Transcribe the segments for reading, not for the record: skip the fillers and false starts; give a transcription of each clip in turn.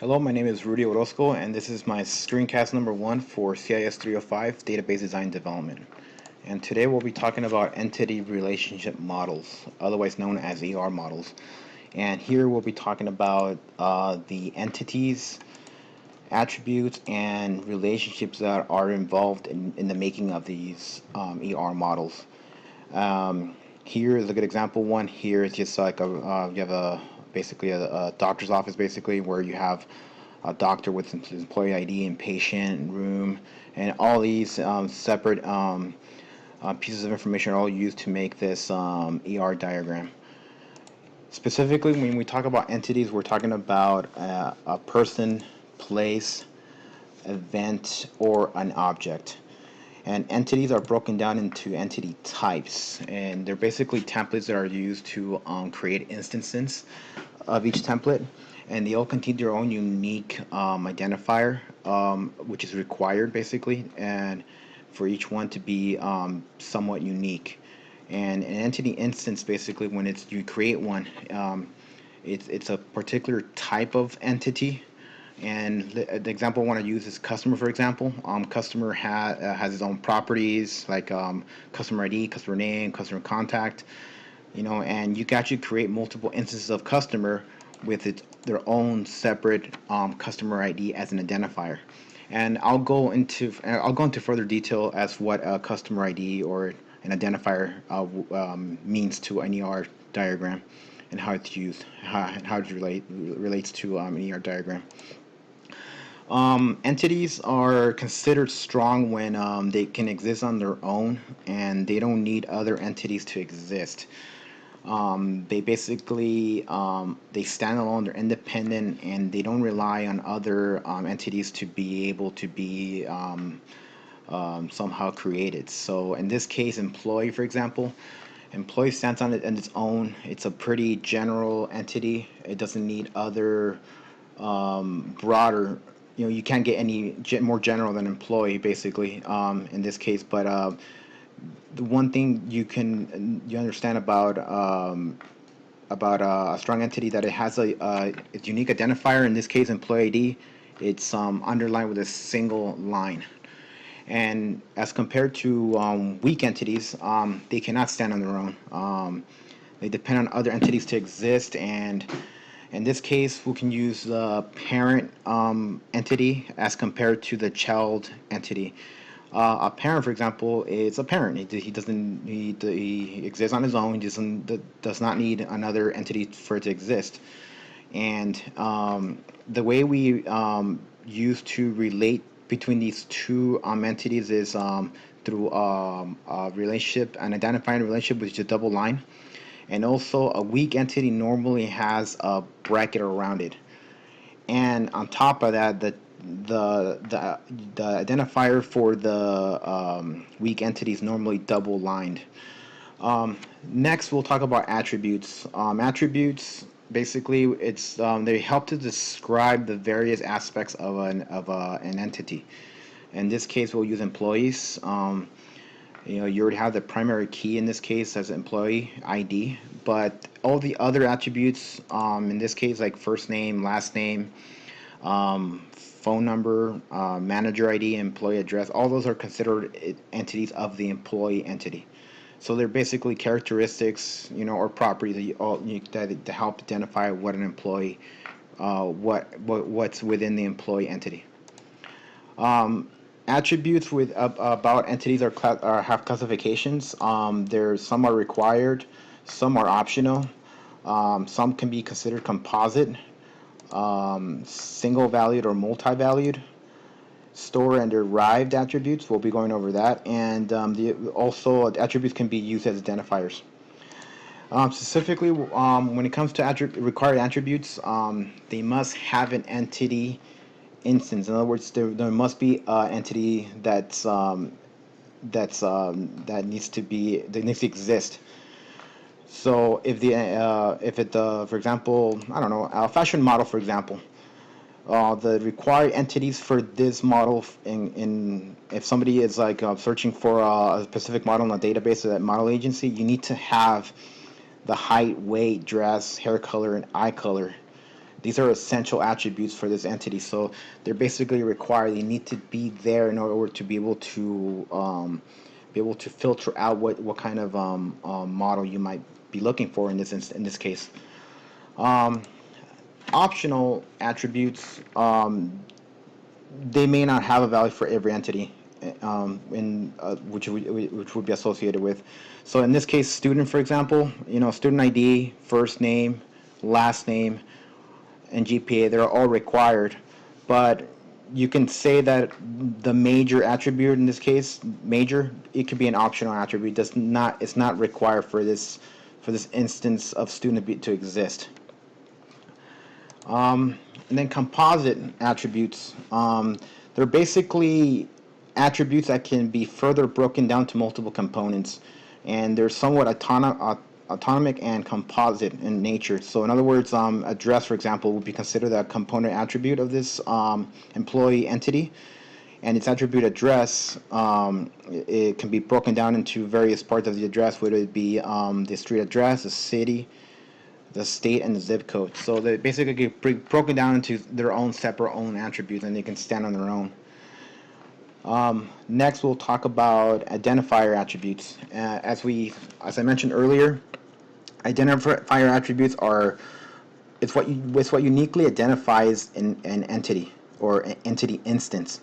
Hello, my name is Rudy Orozco, and this is my screencast number one for CIS 305 Database Design Development. And today we'll be talking about entity relationship models, otherwise known as ER models. And here we'll be talking about the entities, attributes, and relationships that are involved in the making of these ER models. Here is a good example. One here is just like you have basically a doctor's office, basically, where you have a doctor with his employee ID and patient and room, and all these separate pieces of information are all used to make this ER diagram. Specifically, when we talk about entities, we're talking about a person, place, event, or an object. And entities are broken down into entity types, and they're basically templates that are used to create instances of each template, and they all contain their own unique identifier, which is required basically, and for each one to be somewhat unique. And an entity instance, basically, when you create one, it's a particular type of entity. And the example I want to use is customer, for example. Customer has his own properties like customer ID, customer name, customer contact, and you can actually create multiple instances of customer with their own separate customer ID as an identifier. And I'll go into further detail as what a customer ID or an identifier means to an ER diagram and how it's used, how it relates to an ER diagram. Entities are considered strong when they can exist on their own and they don't need other entities to exist. They basically they stand alone, they're independent, and they don't rely on other entities to be able to be somehow created. So in this case, employee, for example, employee stands on its own. It's a pretty general entity. It doesn't need other broader. You can't get any more general than employee, basically, in this case. But the one thing you understand about a strong entity, that it has a unique identifier. In this case, employee ID. It's underlined with a single line. And as compared to weak entities, they cannot stand on their own. They depend on other entities to exist, and in this case, we can use the parent entity as compared to the child entity. A parent, for example, is a parent. He exists on his own. Does not need another entity for it to exist. And the way we use to relate between these two entities is through a relationship, an identifying relationship, which is a double line. And also, a weak entity normally has a bracket around it. And on top of that, the identifier for the weak entity is normally double lined. Next, we'll talk about attributes. Attributes, basically, it's they help to describe the various aspects of an entity. In this case, we'll use employees. You already have the primary key in this case as employee ID, but all the other attributes, in this case, like first name, last name, phone number, manager ID, employee address, all those are considered entities of the employee entity. So they're basically characteristics, or properties that help identify what an employee, what's within the employee entity. Attributes with about entities have classifications. There's some are required, some are optional, some can be considered composite, single valued or multi-valued. Store and derived attributes, we'll be going over that, and also attributes can be used as identifiers. Specifically, when it comes to required attributes, they must have an entity instance. In other words, there must be an entity that needs to exist. So for example, I don't know, a fashion model, for example, the required entities for this model, if somebody is like searching for a specific model in a database or that model agency, you need to have the height, weight, dress, hair color, and eye color These are essential attributes for this entity, so they're basically required. They need to be there in order to be able to filter out what kind of model you might be looking for in this case. Um, Optional attributes, they may not have a value for every entity, which would be associated with. So in this case, student, for example, student ID, first name, last name, and GPA, they're all required. But you can say that the major attribute in this case, major, it could be an optional attribute. It's not required for this instance of student to exist. And then composite attributes. They're basically attributes that can be further broken down to multiple components, and they're somewhat autonomic and composite in nature. So in other words, address, for example, would be considered a component attribute of this employee entity, and its attribute address, it can be broken down into various parts of the address, whether it be the street address, the city, the state, and the zip code. So they basically get broken down into their own separate own attributes, and they can stand on their own. Next, we'll talk about identifier attributes. As I mentioned earlier, identifier attributes are it's what uniquely identifies an entity or an entity instance.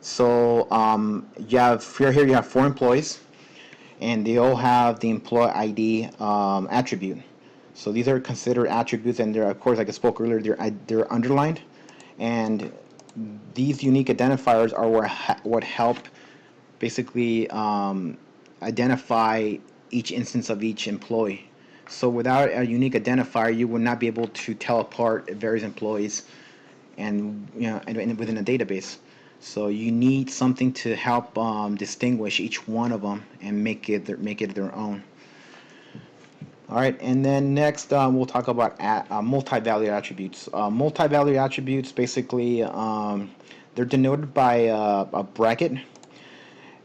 So here you have 4 employees, and they all have the employee ID attribute. So these are considered attributes, and they're, of course, like I spoke earlier, they're underlined, and these unique identifiers are what help basically identify each instance of each employee. So without a unique identifier, you would not be able to tell apart various employees, and within a database. So you need something to help distinguish each one of them and make it their own. All right, and then next we'll talk about multi-value attributes. Multi-value attributes, basically, they're denoted by a bracket,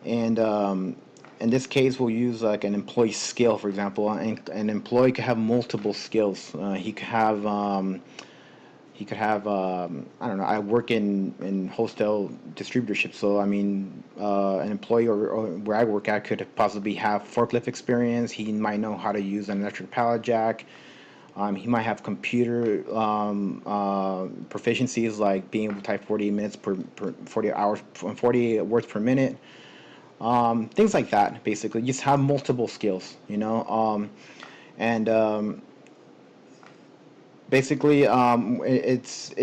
and in this case, we'll use like an employee skill, for example. An employee could have multiple skills. He could have I don't know. I work in wholesale distributorship, so I mean, an employee or where I work at could possibly have forklift experience. He might know how to use an electric pallet jack. He might have computer proficiencies, like being able to type 40 minutes per 40 hours 40 words per minute. Things like that. Basically, just have multiple skills, and basically it's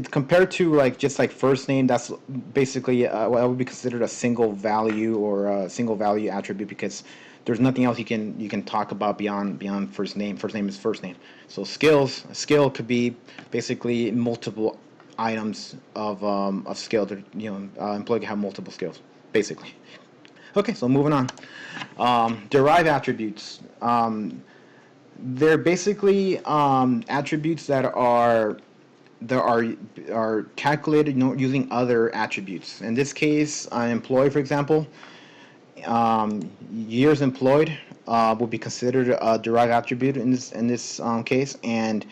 compared to like just like first name. That's basically what would be considered a single value or a single value attribute, because there's nothing else you can talk about beyond first name. First name is first name. So a skill could be basically multiple items of skill. Employee can have multiple skills, basically. Okay, so moving on. Derived attributes. They're basically attributes that are calculated using other attributes. In this case, an employee, for example, years employed would be considered a derived attribute in this case, and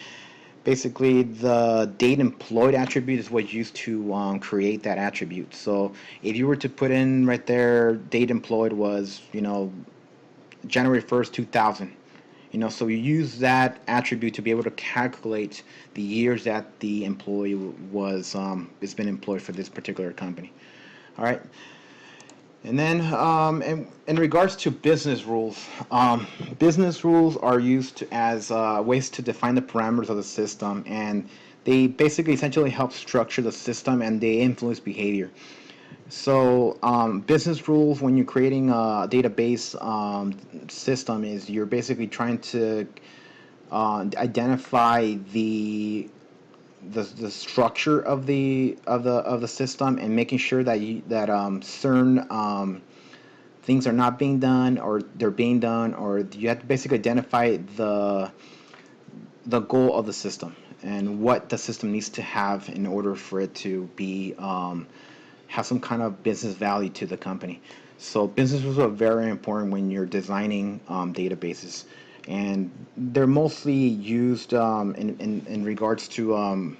basically the date employed attribute is what's used to create that attribute. So if you were to put in right there, date employed was January 1st 2000. So you use that attribute to be able to calculate the years that the employee has been employed for this particular company. All right. And then in regards to business rules are used as ways to define the parameters of the system, and they basically essentially help structure the system, and they influence behavior. So business rules, when you're creating a database system, is you're basically trying to identify the structure of the system, and making sure that certain things are not being done, or they're being done, or you have to basically identify the goal of the system and what the system needs to have in order for it to be have some kind of business value to the company. So business rules are very important when you're designing databases, and they're mostly used in regards to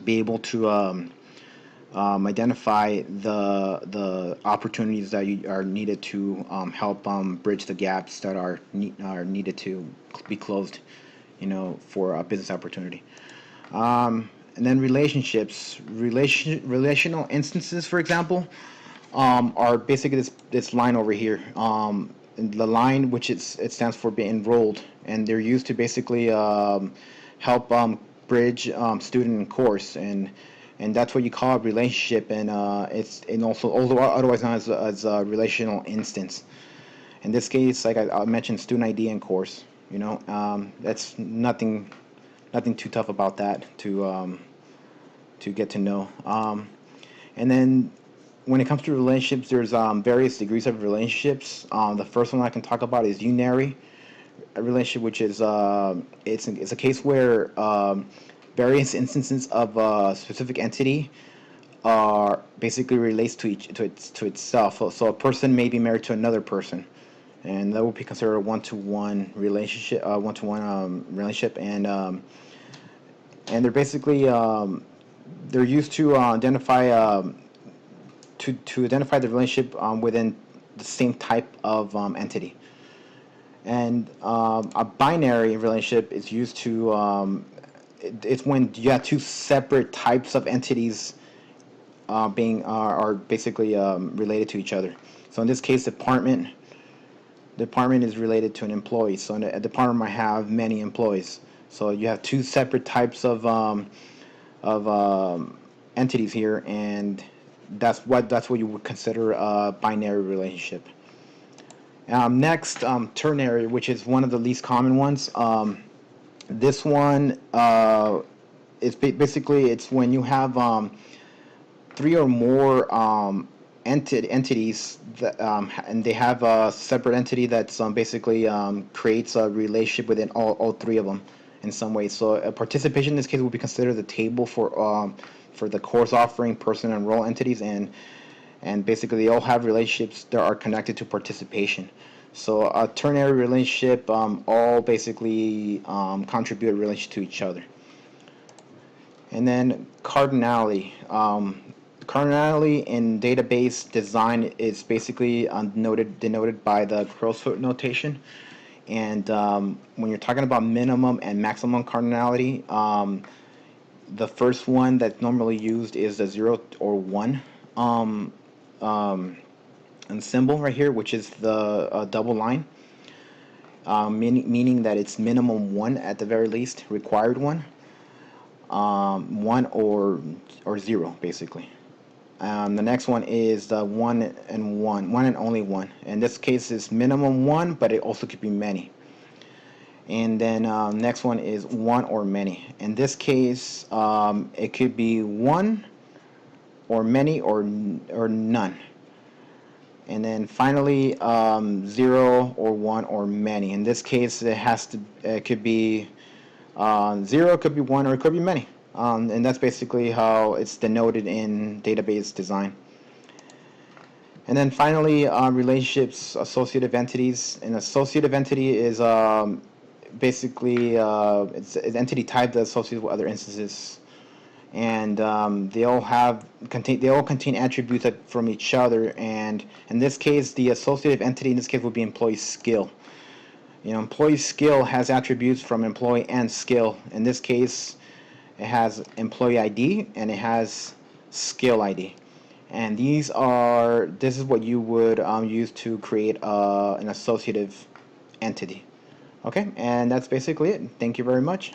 be able to identify the opportunities that are needed to help bridge the gaps that are needed to be closed, for a business opportunity. And then relational instances, for example, are basically this line over here. The line, which it stands for be enrolled, and they're used to basically help bridge student and course, and that's what you call a relationship, and also otherwise known as a relational instance. In this case, like I mentioned, student ID and course. That's nothing too tough about that to get to know. And then when it comes to relationships, there's various degrees of relationships. The first one I can talk about is unary relationship, which is it's a case where various instances of a specific entity are basically relates to itself. So a person may be married to another person, and that would be considered a one-to-one relationship. Relationship, and they're basically they're used to identify to identify the relationship within the same type of entity. And a binary relationship is used to it's when you have two separate types of entities being are basically related to each other. So in this case, department is related to an employee. So a department might have many employees. So you have two separate types of entities here, and that's what you would consider a binary relationship. Next, ternary, which is one of the least common ones. This one is basically it's when you have three or more entities that, and they have a separate entity that's basically creates a relationship within all three of them in some way. So a participation in this case would be considered the table for the course offering, person, and role entities, and basically they all have relationships that are connected to participation. So a ternary relationship all basically contribute a relationship to each other. And then cardinality. Cardinality in database design is basically denoted by the crow's foot notation. And when you're talking about minimum and maximum cardinality, the first one that's normally used is the 0 or 1 and symbol right here, which is the double line, meaning that it's minimum 1 at the very least, required 1, 1 or 0 basically. The next one is the 1 and only 1. In this case, it's minimum 1, but it also could be many. And then next one is 1 or many. In this case, it could be 1 or many or none. And then finally, 0 or 1 or many. In this case, it could be 0, it could be 1, or it could be many. And that's basically how it's denoted in database design. And then finally, relationships, associative entities. An associative entity is basically it's an entity type that's associated with other instances, and they all contain attributes from each other. And in this case, the associative entity in this case would be employee skill. Employee skill has attributes from employee and skill. In this case, it has employee ID and it has skill ID. And this is what you would use to create an associative entity. Okay, and that's basically it. Thank you very much.